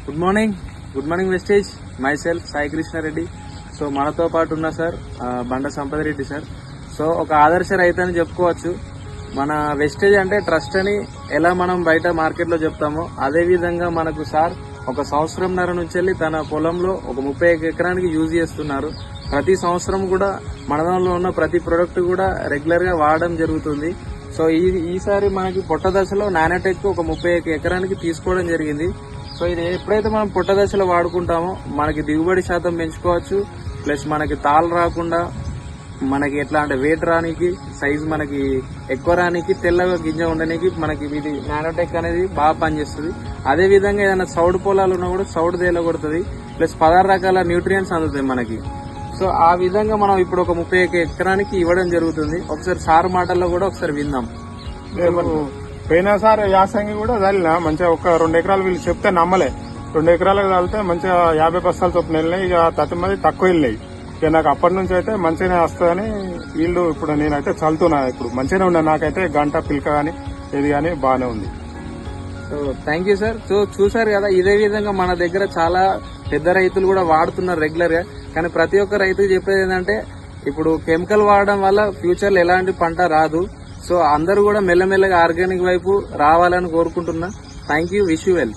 Good morning వెస్టేజ్. Myself Sai Krishna Reddy. So మనతో పాటు ఉన్న సార్ బండ సంపద రెడ్డి సార్. సో ఒక ఆదర్శ రైతు అని చెప్పుకోవచ్చు. మన వెస్టేజ్ అంటే ట్రస్ట్ అని ఎలా మనం బయట మార్కెట్లో చెప్తామో అదే విధంగా మనకు సార్ ఒక సంవత్సరంన్నర నుంచి వెళ్ళి తన పొలంలో ఒక 30 ఎకరానికి యూజ్ చేస్తున్నారు. ప్రతి సంవత్సరం కూడా మనలో ఉన్న ప్రతి ప్రొడక్ట్ కూడా రెగ్యులర్ గా వాడడం జరుగుతుంది. సో ఈసారి మనకి పొట్ట దశలో నానోటెక్ ఒక 30 ఎకరానికి తీసుకోవడం జరిగింది. సో ఇది ఎప్పుడైతే మనం పొట్ట దశలో వాడుకుంటామో మనకి దిగుబడి శాతం పెంచుకోవచ్చు. ప్లస్ మనకి తాళ్ళు రాకుండా, మనకి ఎట్లా అంటే వెయిట్ రానికి, సైజ్ మనకి ఎక్కువ రానికి, తెల్లగా గింజ ఉండడానికి మనకి ఇది నానోటెక్ అనేది బాగా పనిచేస్తుంది. అదే విధంగా ఏదైనా సౌడు పొలాలు ఉన్నా కూడా సౌడు తేలగొడుతుంది. ప్లస్ 16 రకాల న్యూట్రియంట్స్ అందుతాయి మనకి. సో ఆ విధంగా మనం ఇప్పుడు ఒక 30 ఎకరానికి ఇవ్వడం జరుగుతుంది. ఒకసారి సార్ మాటల్లో కూడా ఒకసారి విందాం. పోయినసారి యాసంగి కూడా చల్లినా మంచిగా ఒక 2 ఎకరాలు వీళ్ళు చెప్తే నమ్మలే. 2 ఎకరాలకు చల్లితే మంచిగా 50 బస్తాలు చొప్పున వెళ్ళినాయి. ఇక 30 మంది తక్కువ వెళ్ళినాయి. ఇక నాకు అప్పటి నుంచి అయితే మంచిగానే వస్తుందని వీళ్ళు ఇప్పుడు నేనైతే చల్లుతున్నా. ఇప్పుడు మంచిగానే ఉన్నా, నాకైతే గంట పిల్క కానీ ఇది కానీ బాగానే ఉంది. So thank you sir. So చూసారు కదా, ఇదే విధంగా మన దగ్గర చాలా పెద్ద రైతులు కూడా వాడుతున్నారు రెగ్యులర్ గా. కానీ ప్రతి ఒక్క రైతుకు చెప్పేది ఏంటంటే ఇప్పుడు కెమికల్ వాడడం వల్ల ఫ్యూచర్ లో ఎలాంటి పంట రాదు. సో అందరూ కూడా మెల్లమెల్లగా ఆర్గానిక్ వైపు రావాలని కోరుకుంటున్నా. Thank you. Wish you well.